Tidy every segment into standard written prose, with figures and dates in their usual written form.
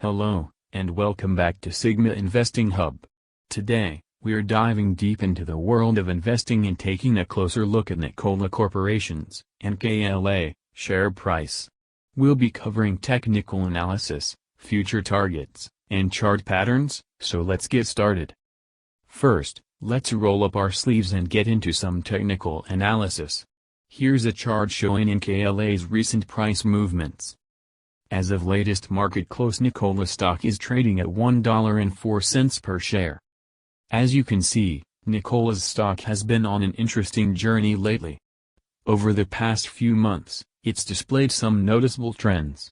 Hello, and welcome back to Sigma Investing Hub. Today, we are diving deep into the world of investing and taking a closer look at Nikola Corporation's NKLA share price. We'll be covering technical analysis, future targets, and chart patterns, so let's get started. First, let's roll up our sleeves and get into some technical analysis. Here's a chart showing NKLA's recent price movements. As of latest market close, Nikola stock is trading at $1.04 per share. As you can see, Nikola's stock has been on an interesting journey lately. Over the past few months, it's displayed some noticeable trends.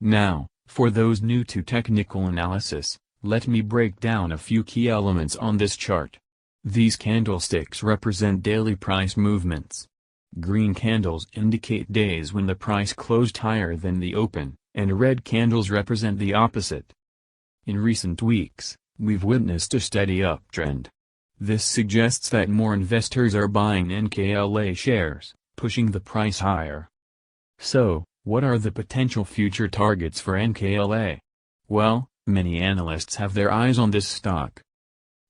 Now, for those new to technical analysis, let me break down a few key elements on this chart. These candlesticks represent daily price movements. Green candles indicate days when the price closed higher than the open, and red candles represent the opposite. In recent weeks, we've witnessed a steady uptrend. This suggests that more investors are buying NKLA shares, pushing the price higher. So, what are the potential future targets for NKLA? Well, many analysts have their eyes on this stock.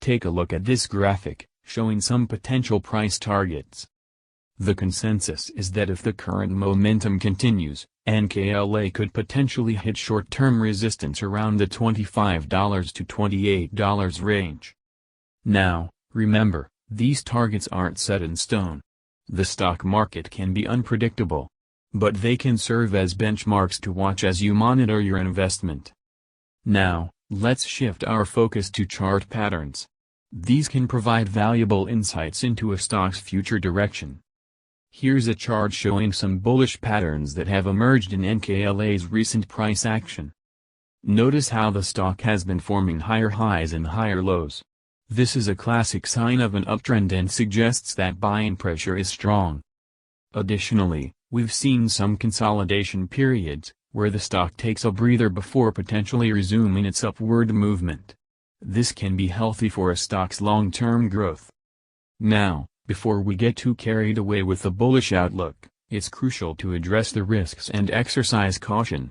Take a look at this graphic, showing some potential price targets. The consensus is that if the current momentum continues, NKLA could potentially hit short-term resistance around the $25 to $28 range. Now, remember, these targets aren't set in stone. The stock market can be unpredictable. But they can serve as benchmarks to watch as you monitor your investment. Now, let's shift our focus to chart patterns. These can provide valuable insights into a stock's future direction. Here's a chart showing some bullish patterns that have emerged in NKLA's recent price action. Notice how the stock has been forming higher highs and higher lows. This is a classic sign of an uptrend and suggests that buying pressure is strong. Additionally, we've seen some consolidation periods, where the stock takes a breather before potentially resuming its upward movement. This can be healthy for a stock's long-term growth. Now, before we get too carried away with the bullish outlook, it's crucial to address the risks and exercise caution.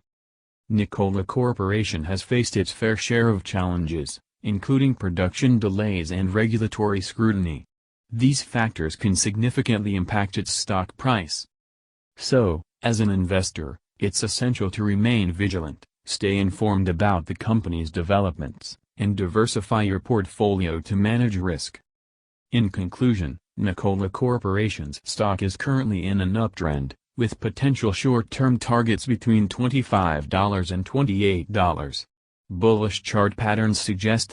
Nikola Corporation has faced its fair share of challenges, including production delays and regulatory scrutiny. These factors can significantly impact its stock price. So, as an investor, it's essential to remain vigilant, stay informed about the company's developments, and diversify your portfolio to manage risk. In conclusion, Nikola Corporation's stock is currently in an uptrend, with potential short-term targets between $25 and $28. Bullish chart patterns suggest